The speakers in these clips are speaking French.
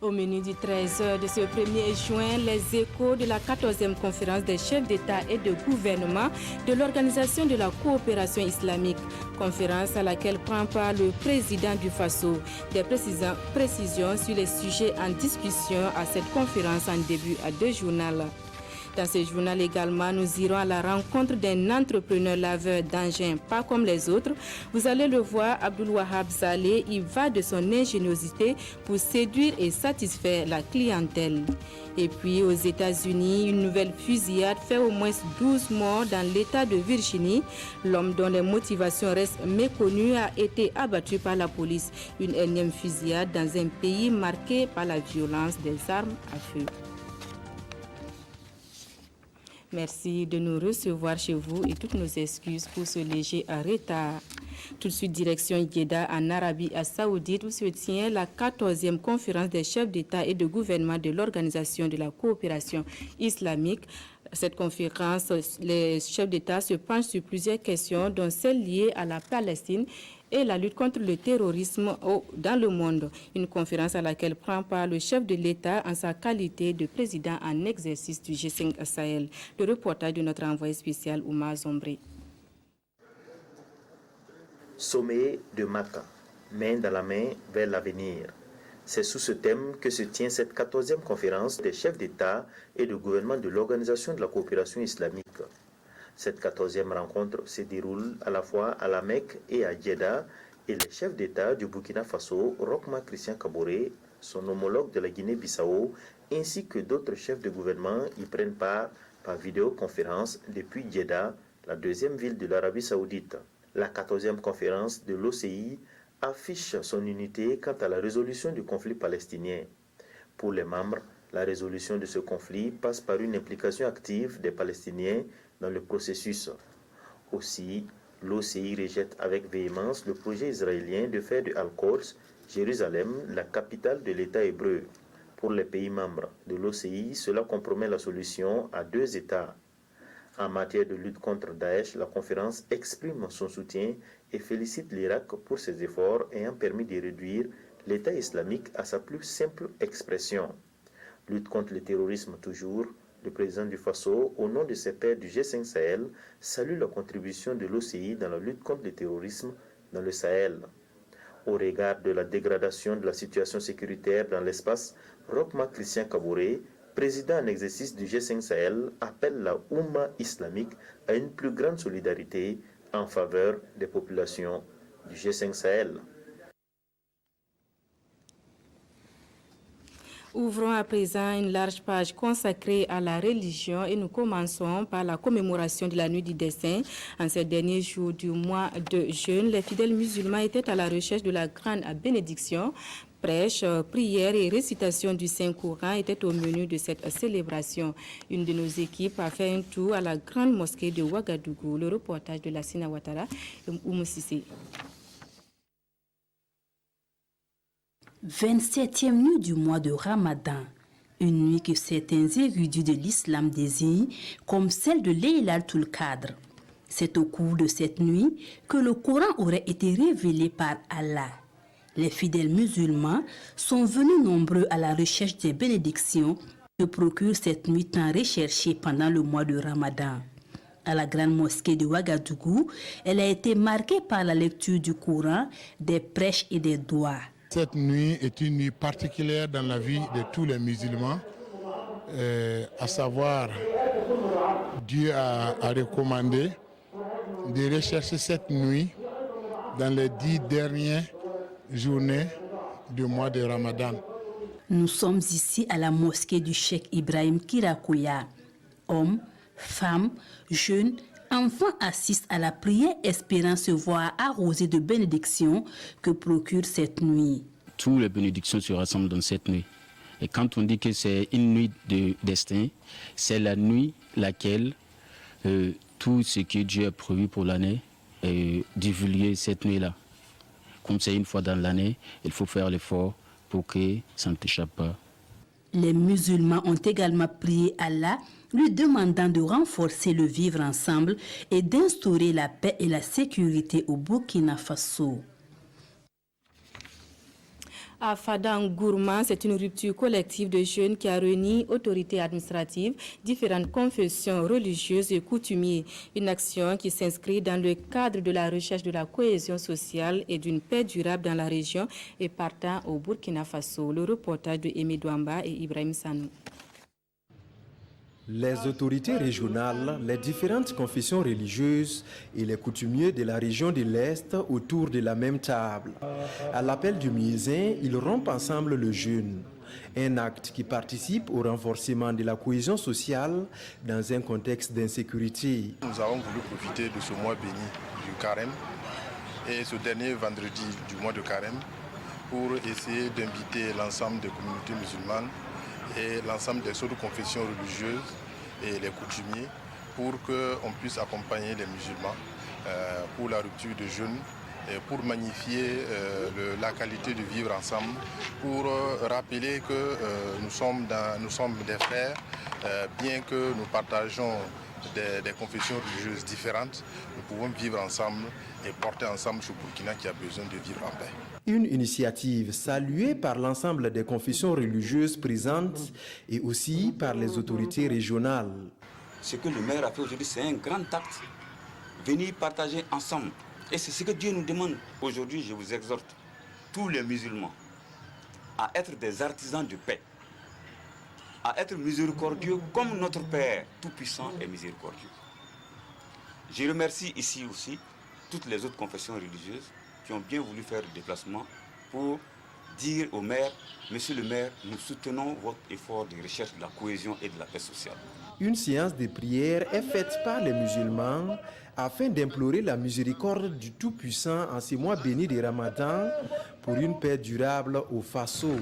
Au menu du 13h de ce 1er juin, les échos de la 14e conférence des chefs d'État et de gouvernement de l'Organisation de la coopération islamique. Conférence à laquelle prend part le président du FASO. Des précisions sur les sujets en discussion à cette conférence en début de journal. Dans ce journal également, nous irons à la rencontre d'un entrepreneur laveur d'engins, pas comme les autres. Vous allez le voir, Abdul Wahab Saleh, il va de son ingéniosité pour séduire et satisfaire la clientèle. Et puis aux États-Unis, une nouvelle fusillade fait au moins 12 morts dans l'État de Virginie. L'homme dont les motivations restent méconnues a été abattu par la police. Une énième fusillade dans un pays marqué par la violence des armes à feu. Merci de nous recevoir chez vous et toutes nos excuses pour ce léger retard. Tout de suite, direction Jeddah en Arabie Saoudite où se tient la 14e conférence des chefs d'État et de gouvernement de l'Organisation de la coopération islamique. Cette conférence, les chefs d'État se penchent sur plusieurs questions, dont celles liées à la Palestine et la lutte contre le terrorisme dans le monde. Une conférence à laquelle prend part le chef de l'État en sa qualité de président en exercice du G5 Sahel. Le reportage de notre envoyé spécial Oumar Zombré. Sommet de Maca, main dans la main vers l'avenir. C'est sous ce thème que se tient cette 14e conférence des chefs d'État et de gouvernement de l'Organisation de la coopération islamique. Cette 14e rencontre se déroule à la fois à la Mecque et à Jeddah et les chefs d'État du Burkina Faso, Rochma Christian Kaboré, son homologue de la Guinée-Bissau, ainsi que d'autres chefs de gouvernement y prennent part par vidéoconférence depuis Jeddah, la deuxième ville de l'Arabie Saoudite. La 14e conférence de l'OCI affiche son unité quant à la résolution du conflit palestinien. Pour les membres, la résolution de ce conflit passe par une implication active des Palestiniens dans le processus. Aussi, l'OCI rejette avec véhémence le projet israélien de faire de Al-Quds, Jérusalem, la capitale de l'État hébreu. Pour les pays membres de l'OCI, cela compromet la solution à deux États. En matière de lutte contre Daesh, la conférence exprime son soutien et félicite l'Irak pour ses efforts ayant permis de réduire l'État islamique à sa plus simple expression. Lutte contre le terrorisme toujours, le président du FASO, au nom de ses pairs du G5 Sahel, salue la contribution de l'OCI dans la lutte contre le terrorisme dans le Sahel. Au regard de la dégradation de la situation sécuritaire dans l'espace, Rochma Christian Kaboré, président en exercice du G5 Sahel, appelle la Oumma islamique à une plus grande solidarité en faveur des populations du G5 Sahel. Ouvrons à présent une large page consacrée à la religion et nous commençons par la commémoration de la nuit du destin. En ces derniers jours du mois de jeûne, les fidèles musulmans étaient à la recherche de la grande bénédiction. Prêche, prière et récitation du Saint-Coran étaient au menu de cette célébration. Une de nos équipes a fait un tour à la grande mosquée de Ouagadougou. Le reportage de Lassina Ouattara et Oumou Sissé. 27e nuit du mois de Ramadan, une nuit que certains érudits de l'islam désignent comme celle de Laylatul Qadr. C'est au cours de cette nuit que le Coran aurait été révélé par Allah. Les fidèles musulmans sont venus nombreux à la recherche des bénédictions que procure cette nuit tant recherchée pendant le mois de Ramadan. À la grande mosquée de Ouagadougou, elle a été marquée par la lecture du Coran, des prêches et des doigts. Cette nuit est une nuit particulière dans la vie de tous les musulmans, à savoir Dieu a recommandé de rechercher cette nuit dans les 10 dernières journées du mois de Ramadan. Nous sommes ici à la mosquée du Cheikh Ibrahim Kirakouya. Hommes, femmes, jeunes, enfants assistent à la prière espérant se voir arrosés de bénédictions que procure cette nuit. Toutes les bénédictions se rassemblent dans cette nuit. Et quand on dit que c'est une nuit de destin, c'est la nuit laquelle tout ce que Dieu a prévu pour l'année est divulgué cette nuit-là. Comme c'est une fois dans l'année, il faut faire l'effort pour que ça ne t'échappe pas. Les musulmans ont également prié Allah, lui demandant de renforcer le vivre ensemble et d'instaurer la paix et la sécurité au Burkina Faso. À Fadang Gourma, c'est une rupture collective de jeunes qui a réuni autorités administratives, différentes confessions religieuses et coutumiers. Une action qui s'inscrit dans le cadre de la recherche de la cohésion sociale et d'une paix durable dans la région et partant au Burkina Faso. Le reportage de Aimé Douamba et Ibrahim Sanou. Les autorités régionales, les différentes confessions religieuses et les coutumiers de la région de l'Est autour de la même table. À l'appel du muezzin, ils rompent ensemble le jeûne. Un acte qui participe au renforcement de la cohésion sociale dans un contexte d'insécurité. Nous avons voulu profiter de ce mois béni du Carême et ce dernier vendredi du mois de Carême pour essayer d'inviter l'ensemble des communautés musulmanes et l'ensemble des autres confessions religieuses et les coutumiers pour qu'on puisse accompagner les musulmans pour la rupture de jeûne et pour magnifier la qualité de vivre ensemble, pour rappeler que nous sommes des frères, bien que nous partageons des confessions religieuses différentes, nous pouvons vivre ensemble et porter ensemble ce Burkina qui a besoin de vivre en paix. Une initiative saluée par l'ensemble des confessions religieuses présentes et aussi par les autorités régionales. Ce que le maire a fait aujourd'hui, c'est un grand acte. Venir partager ensemble. Et c'est ce que Dieu nous demande. Aujourd'hui, je vous exhorte, tous les musulmans, à être des artisans de paix, à être miséricordieux comme notre Père Tout-Puissant est miséricordieux. Je remercie ici aussi toutes les autres confessions religieuses qui ont bien voulu faire le déplacement pour dire au maire, monsieur le maire, nous soutenons votre effort de recherche de la cohésion et de la paix sociale. Une séance de prière est faite par les musulmans afin d'implorer la miséricorde du Tout-Puissant en ces mois bénis de Ramadan pour une paix durable au Faso.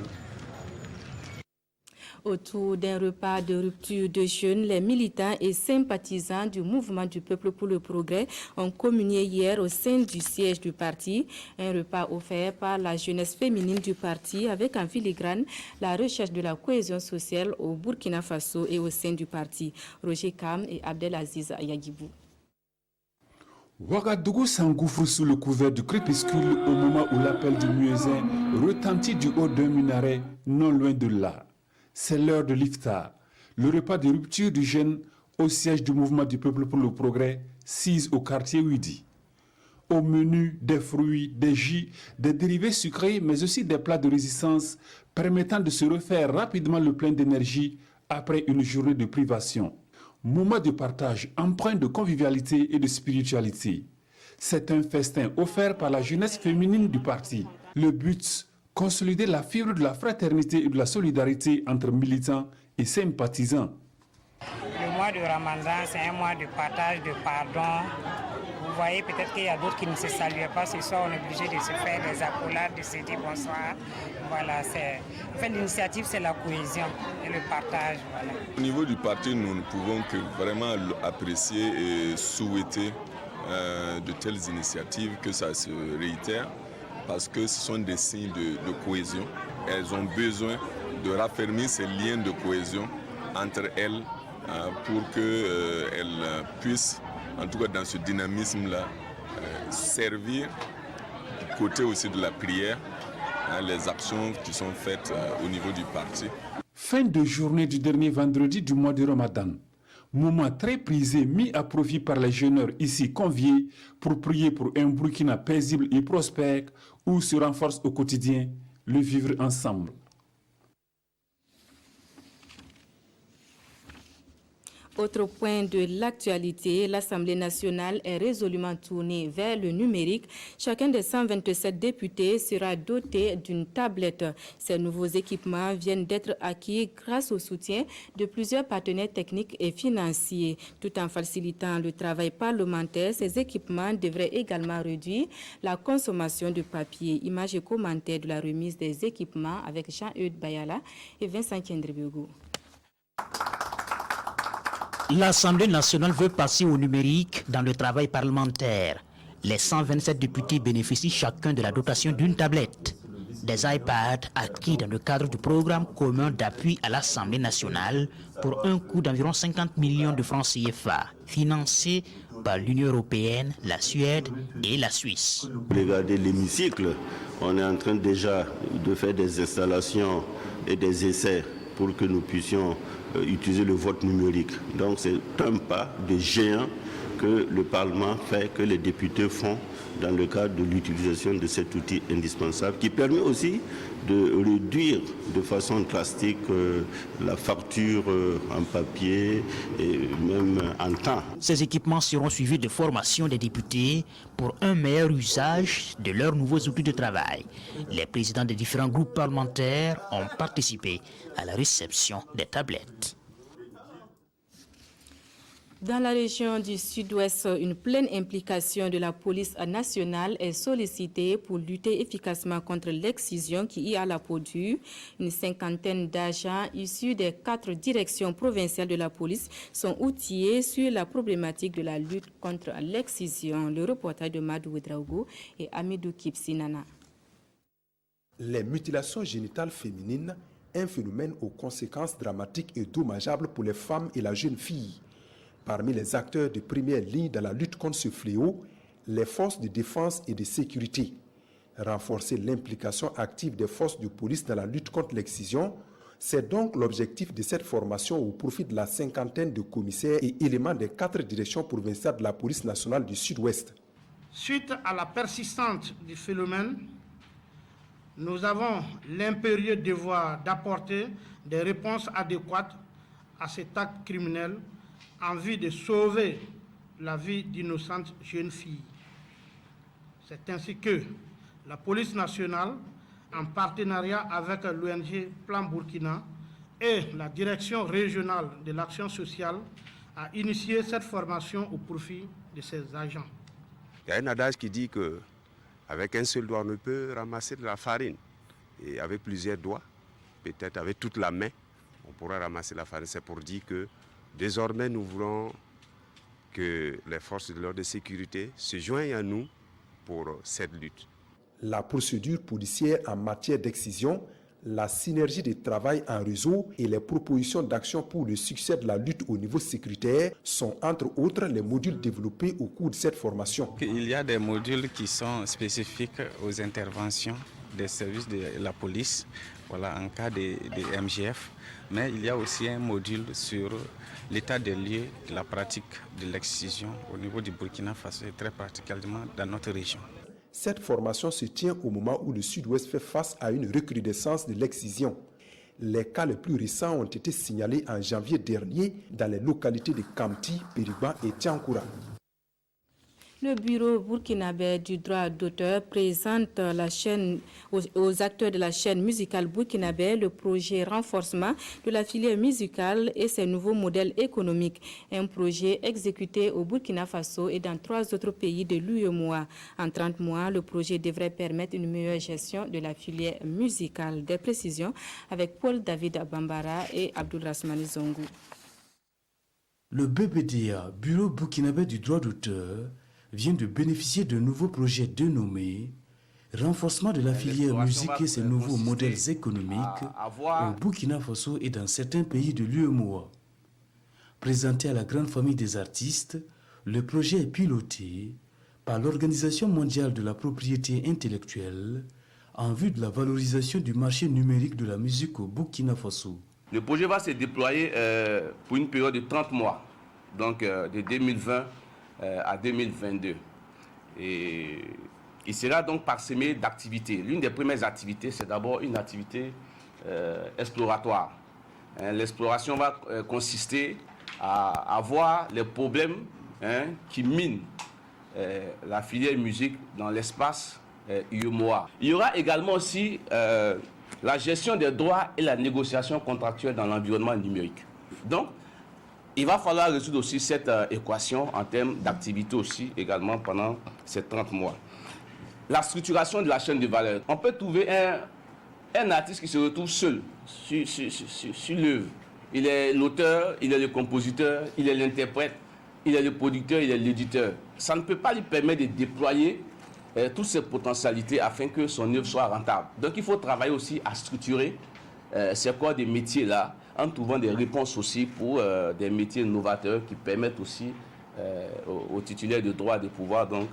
Autour d'un repas de rupture de jeûne, les militants et sympathisants du mouvement du peuple pour le progrès ont communié hier au sein du siège du parti. Un repas offert par la jeunesse féminine du parti avec en filigrane la recherche de la cohésion sociale au Burkina Faso et au sein du parti. Roger Kam et Abdelaziz Yagibou. Ouagadougou s'engouffre sous le couvert du crépuscule au moment où l'appel du muezzin retentit du haut d'un minaret non loin de là. C'est l'heure de l'iftar, le repas de rupture du jeûne au siège du mouvement du peuple pour le progrès, 6 au quartier Ouidi. Au menu, des fruits, des jus, des dérivés sucrés, mais aussi des plats de résistance permettant de se refaire rapidement le plein d'énergie après une journée de privation. Moment de partage empreint de convivialité et de spiritualité. C'est un festin offert par la jeunesse féminine du parti. Le but, consolider la fibre de la fraternité et de la solidarité entre militants et sympathisants. Le mois de Ramadan, c'est un mois de partage, de pardon. Vous voyez, peut-être qu'il y a d'autres qui ne se saluaient pas ce soir, on est obligé de se faire des accolades, de se dire bonsoir. Voilà, en fait, l'initiative, c'est la cohésion et le partage. Voilà. Au niveau du parti, nous ne pouvons que vraiment apprécier et souhaiter de telles initiatives, que ça se réitère, parce que ce sont des signes de cohésion. Elles ont besoin de raffermir ces liens de cohésion entre elles pour qu'elles puissent, en tout cas dans ce dynamisme-là, servir du côté aussi de la prière, les actions qui sont faites au niveau du parti. Fin de journée du dernier vendredi du mois de Ramadan. Moment très prisé mis à profit par les jeûneurs ici conviés pour prier pour un Burkina paisible et prospère où se renforce au quotidien le vivre ensemble. Autre point de l'actualité, l'Assemblée nationale est résolument tournée vers le numérique. Chacun des 127 députés sera doté d'une tablette. Ces nouveaux équipements viennent d'être acquis grâce au soutien de plusieurs partenaires techniques et financiers. Tout en facilitant le travail parlementaire, ces équipements devraient également réduire la consommation de papier. Images et commentaires de la remise des équipements avec Jean-Eudes Bayala et Vincent Kendribiogo. L'Assemblée nationale veut passer au numérique dans le travail parlementaire. Les 127 députés bénéficient chacun de la dotation d'une tablette. Des iPads acquis dans le cadre du programme commun d'appui à l'Assemblée nationale pour un coût d'environ 50 millions de francs CFA, financé par l'Union européenne, la Suède et la Suisse. Regardez l'hémicycle, on est en train déjà de faire des installations et des essais pour que nous puissions utiliser le vote numérique. Donc c'est un pas de géant que le Parlement fait, que les députés font dans le cadre de l'utilisation de cet outil indispensable qui permet aussi de réduire de façon drastique la facture en papier et même en temps. Ces équipements seront suivis de formation des députés pour un meilleur usage de leurs nouveaux outils de travail. Les présidents des différents groupes parlementaires ont participé à la réception des tablettes. Dans la région du Sud-Ouest, une pleine implication de la police nationale est sollicitée pour lutter efficacement contre l'excision qui y a la peau dure. Une cinquantaine d'agents issus des 4 directions provinciales de la police sont outillés sur la problématique de la lutte contre l'excision. Le reportage de Madou Ouedraogo et Amidou Kipsinana. Les mutilations génitales féminines, un phénomène aux conséquences dramatiques et dommageables pour les femmes et la jeune fille. Parmi les acteurs de première ligne dans la lutte contre ce fléau, les forces de défense et de sécurité. Renforcer l'implication active des forces de police dans la lutte contre l'excision, c'est donc l'objectif de cette formation au profit de la cinquantaine de commissaires et éléments des 4 directions provinciales de la police nationale du Sud-Ouest. Suite à la persistance du phénomène, nous avons l'impérieux devoir d'apporter des réponses adéquates à cet acte criminel en vue de sauver la vie d'innocentes jeunes filles. C'est ainsi que la police nationale, en partenariat avec l'ONG Plan Burkina et la direction régionale de l'action sociale, a initié cette formation au profit de ses agents. Il y a un adage qui dit qu'avec un seul doigt, on ne peut ramasser de la farine. Et avec plusieurs doigts, peut-être avec toute la main, on pourra ramasser la farine. C'est pour dire que désormais, nous voulons que les forces de l'ordre de sécurité se joignent à nous pour cette lutte. La procédure policière en matière d'excision, la synergie de travail en réseau et les propositions d'action pour le succès de la lutte au niveau sécuritaire sont entre autres les modules développés au cours de cette formation. Il y a des modules qui sont spécifiques aux interventions des services de la police, voilà, en cas de MGF, mais il y a aussi un module sur l'état des lieux de la pratique de l'excision au niveau du Burkina Faso et très particulièrement dans notre région. Cette formation se tient au moment où le Sud-Ouest fait face à une recrudescence de l'excision. Les cas les plus récents ont été signalés en janvier dernier dans les localités de Kamti, Périba et Tiankoura. Le bureau burkinabé du droit d'auteur présente la chaîne, aux acteurs de la chaîne musicale burkinabé le projet renforcement de la filière musicale et ses nouveaux modèles économiques. Un projet exécuté au Burkina Faso et dans 3 autres pays de l'UEMOA. En 30 mois, le projet devrait permettre une meilleure gestion de la filière musicale. Des précisions avec Paul David Bambara et Abdul Rasmani Zongou. Le BBDA, Bureau burkinabé du droit d'auteur, vient de bénéficier d'un nouveau projet dénommé « Renforcement de la filière musique et ses nouveaux modèles économiques au Burkina Faso et dans certains pays de l'UEMOA ». Présenté à la grande famille des artistes, le projet est piloté par l'Organisation mondiale de la propriété intellectuelle en vue de la valorisation du marché numérique de la musique au Burkina Faso. Le projet va se déployer pour une période de 30 mois, donc de 2020 à 2022. Et il sera donc parsemé d'activités. L'une des premières activités, c'est d'abord une activité exploratoire. L'exploration va consister à voir les problèmes qui minent la filière musique dans l'espace UEMOA. Il y aura également aussi la gestion des droits et la négociation contractuelle dans l'environnement numérique. Donc, il va falloir résoudre aussi cette équation en termes d'activité aussi également pendant ces 30 mois. La structuration de la chaîne de valeur. On peut trouver un artiste qui se retrouve seul sur l'œuvre. Il est l'auteur, il est le compositeur, il est l'interprète, il est le producteur, il est l'éditeur. Ça ne peut pas lui permettre de déployer toutes ses potentialités afin que son œuvre soit rentable. Donc il faut travailler aussi à structurer ces corps de métiers-là en trouvant des réponses aussi pour des métiers novateurs qui permettent aussi aux titulaires de droits et de pouvoir donc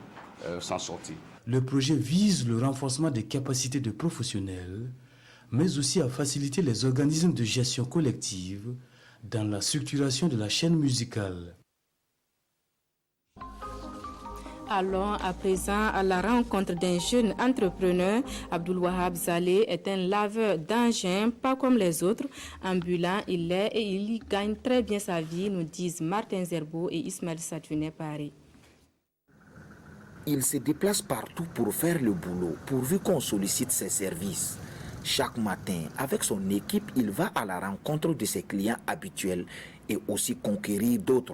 s'en sortir. Le projet vise le renforcement des capacités de professionnels, mais aussi à faciliter les organismes de gestion collective dans la structuration de la chaîne musicale. Allons à présent à la rencontre d'un jeune entrepreneur. Abdul Wahab Zaleh est un laveur d'engins, pas comme les autres. Ambulant, il est et il y gagne très bien sa vie, nous disent Martin Zerbo et Ismaël Satounet Paris. Il se déplace partout pour faire le boulot, pourvu qu'on sollicite ses services. Chaque matin, avec son équipe, il va à la rencontre de ses clients habituels et aussi conquérir d'autres.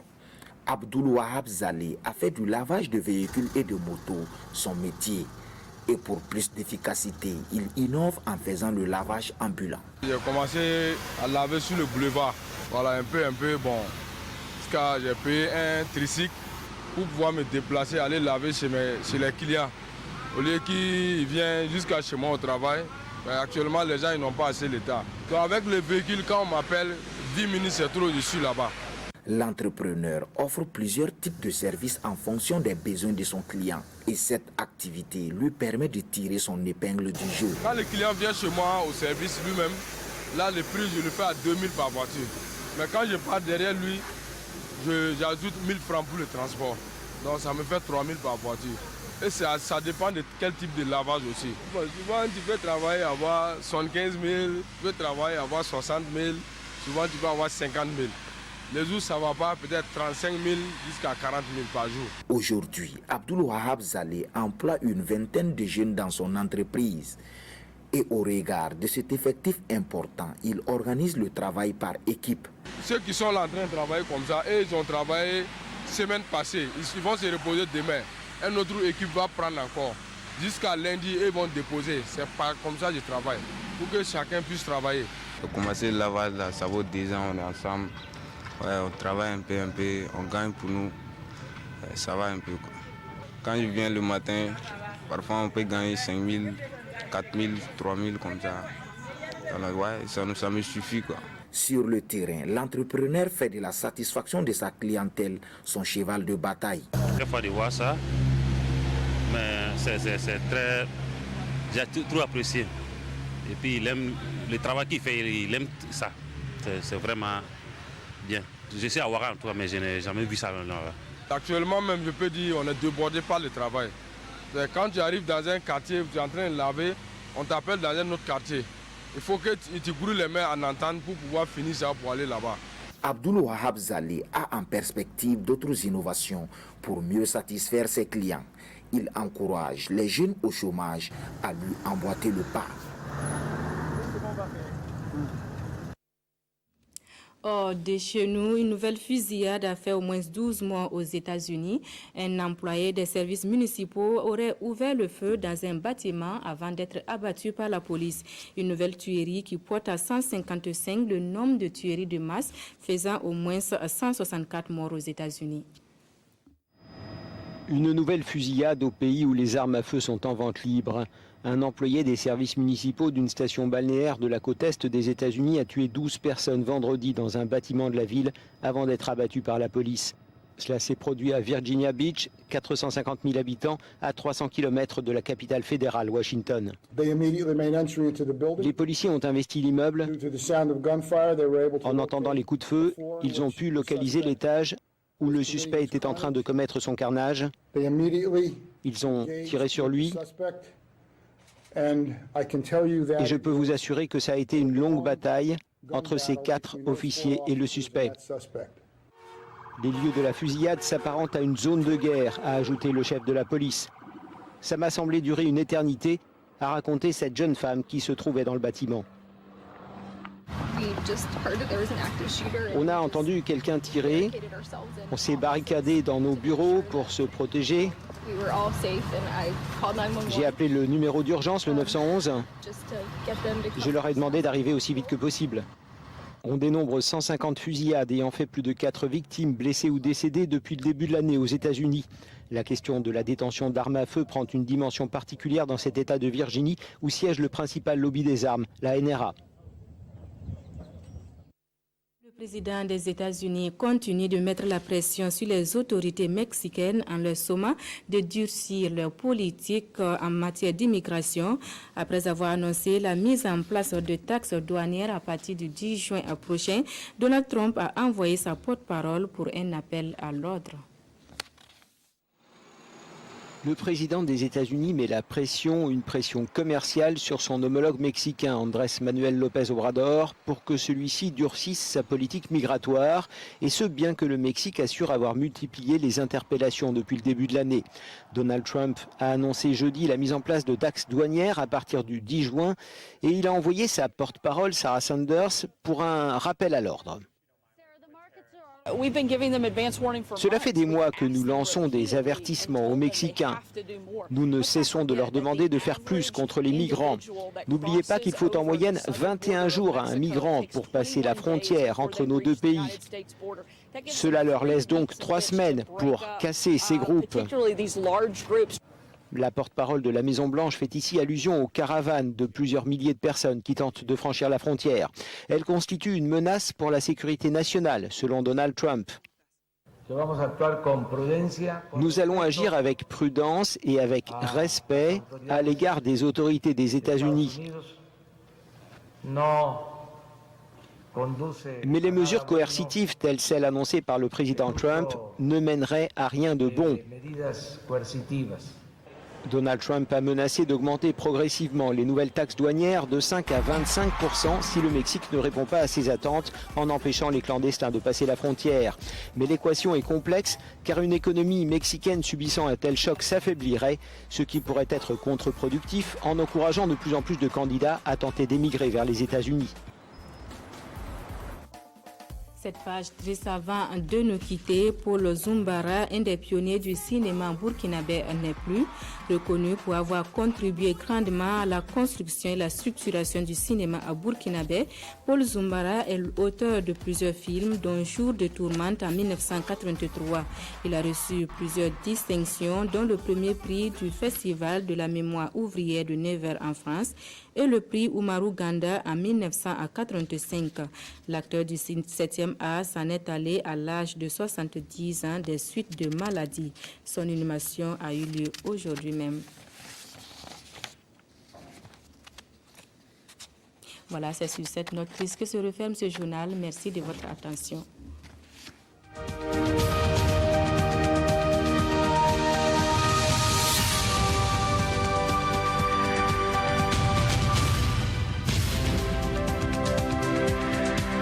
Abdul Wahab Zaleh a fait du lavage de véhicules et de motos son métier. Et pour plus d'efficacité, il innove en faisant le lavage ambulant. J'ai commencé à laver sur le boulevard. Voilà, un peu, bon. Parce que j'ai payé un tricycle pour pouvoir me déplacer, aller laver chez les clients. Au lieu qu'ils viennent jusqu'à chez moi au travail, actuellement les gens n'ont pas assez l'état. Donc avec le véhicule, quand on m'appelle, 10 minutes c'est trop, je suis là-bas. L'entrepreneur offre plusieurs types de services en fonction des besoins de son client. Et cette activité lui permet de tirer son épingle du jeu. Quand le client vient chez moi au service lui-même, là le prix je le fais à 2000 par voiture. Mais quand je pars derrière lui, j'ajoute 1000 francs pour le transport. Donc ça me fait 3000 par voiture. Et ça dépend de quel type de lavage aussi. Bon, souvent tu peux travailler à avoir 75 000, tu peux travailler à avoir 60 000, souvent tu peux avoir 50 000. Les jours, ça ne va pas, peut-être 35 000 jusqu'à 40 000 par jour. Aujourd'hui, Abdul Wahab Zaleh emploie une vingtaine de jeunes dans son entreprise. Et au regard de cet effectif important, il organise le travail par équipe. Ceux qui sont là en train de travailler comme ça, ils ont travaillé semaine passée. Ils vont se reposer demain. Une autre équipe va prendre encore. Jusqu'à lundi, ils vont déposer. C'est pas comme ça que je travaille. Pour que chacun puisse travailler. Pour commencer le lavage, là, ça vaut 10 ans, on est ensemble. Ouais, on travaille un peu, on gagne pour nous, ça va un peu. Quoi. Quand je viens le matin, parfois on peut gagner 5 000, 4 000, 3 000 comme ça. Alors ouais, ça me suffit quoi. Sur le terrain, l'entrepreneur fait de la satisfaction de sa clientèle son cheval de bataille. Très fois de voir ça, mais c'est très... J'ai trop apprécié. Et puis il aime le travail qu'il fait, il aime ça. C'est vraiment... bien. Je suis à Ouaga en tout cas, mais je n'ai jamais vu ça. Actuellement même, je peux dire on est débordé par le travail. Quand tu arrives dans un quartier, tu es en train de laver, on t'appelle dans un autre quartier. Il faut que tu brûles les mains en entente pour pouvoir finir ça pour aller là-bas. Abdul Wahab Zaleh a en perspective d'autres innovations pour mieux satisfaire ses clients. Il encourage les jeunes au chômage à lui emboîter le pas. Hors de chez nous, une nouvelle fusillade a fait au moins 12 morts aux États-Unis. Un employé des services municipaux aurait ouvert le feu dans un bâtiment avant d'être abattu par la police. Une nouvelle tuerie qui porte à 155 le nombre de tueries de masse, faisant au moins 164 morts aux États-Unis. Une nouvelle fusillade au pays où les armes à feu sont en vente libre. Un employé des services municipaux d'une station balnéaire de la côte est des États-Unis a tué 12 personnes vendredi dans un bâtiment de la ville avant d'être abattu par la police. Cela s'est produit à Virginia Beach, 450 000 habitants, à 300 km de la capitale fédérale, Washington. Les policiers ont investi l'immeuble. En entendant les coups de feu, ils ont pu localiser l'étage où le suspect était en train de commettre son carnage. Ils ont tiré sur lui. Et je peux vous assurer que ça a été une longue bataille entre ces 4 officiers et le suspect. Les lieux de la fusillade s'apparentent à une zone de guerre, a ajouté le chef de la police. Ça m'a semblé durer une éternité, a raconté cette jeune femme qui se trouvait dans le bâtiment. On a entendu quelqu'un tirer, on s'est barricadé dans nos bureaux pour se protéger. J'ai appelé le numéro d'urgence, le 911. Je leur ai demandé d'arriver aussi vite que possible. On dénombre 150 fusillades ayant fait plus de 4 victimes blessées ou décédées depuis le début de l'année aux États-Unis. La question de la détention d'armes à feu prend une dimension particulière dans cet État de Virginie où siège le principal lobby des armes, la NRA. Le Le président des États-Unis continue de mettre la pression sur les autorités mexicaines en leur sommant de durcir leur politique en matière d'immigration après avoir annoncé la mise en place de taxes douanières à partir du 10 juin prochain. Donald Trump a envoyé sa porte-parole pour un appel à l'ordre. Le président des États-Unis met la pression, une pression commerciale sur son homologue mexicain Andrés Manuel López Obrador pour que celui-ci durcisse sa politique migratoire, et ce bien que le Mexique assure avoir multiplié les interpellations depuis le début de l'année. Donald Trump a annoncé jeudi la mise en place de taxes douanières à partir du 10 juin et il a envoyé sa porte-parole Sarah Sanders pour un rappel à l'ordre. Cela fait des mois que nous lançons des avertissements aux Mexicains. Nous ne cessons de leur demander de faire plus contre les migrants. N'oubliez pas qu'il faut en moyenne 21 jours à un migrant pour passer la frontière entre nos deux pays. Cela leur laisse donc 3 semaines pour casser ces groupes. La porte-parole de la Maison-Blanche fait ici allusion aux caravanes de plusieurs milliers de personnes qui tentent de franchir la frontière. Elles constituent une menace pour la sécurité nationale, selon Donald Trump. Nous allons agir avec prudence et avec respect à l'égard des autorités des États-Unis. Mais les mesures coercitives telles celles annoncées par le président Trump ne mèneraient à rien de bon. Donald Trump a menacé d'augmenter progressivement les nouvelles taxes douanières de 5 à 25% si le Mexique ne répond pas à ses attentes en empêchant les clandestins de passer la frontière. Mais l'équation est complexe car une économie mexicaine subissant un tel choc s'affaiblirait, ce qui pourrait être contre-productif en encourageant de plus en plus de candidats à tenter d'émigrer vers les États-Unis. Cette page triste avant de nous quitter, Paul Zumbara, un des pionniers du cinéma burkinabé, n'est plus. Reconnu pour avoir contribué grandement à la construction et la structuration du cinéma à Burkinabé, Paul Zumbara est l'auteur de plusieurs films, dont Jour de tourmente en 1983. Il a reçu plusieurs distinctions, dont le premier prix du Festival de la mémoire ouvrière de Nevers en France et le prix Umaru Ganda en 1985. L'acteur du 7e art s'en est allé à l'âge de 70 ans des suites de maladies. Son inhumation a eu lieu aujourd'hui même. Voilà, c'est sur cette note triste que se referme ce journal. Merci de votre attention.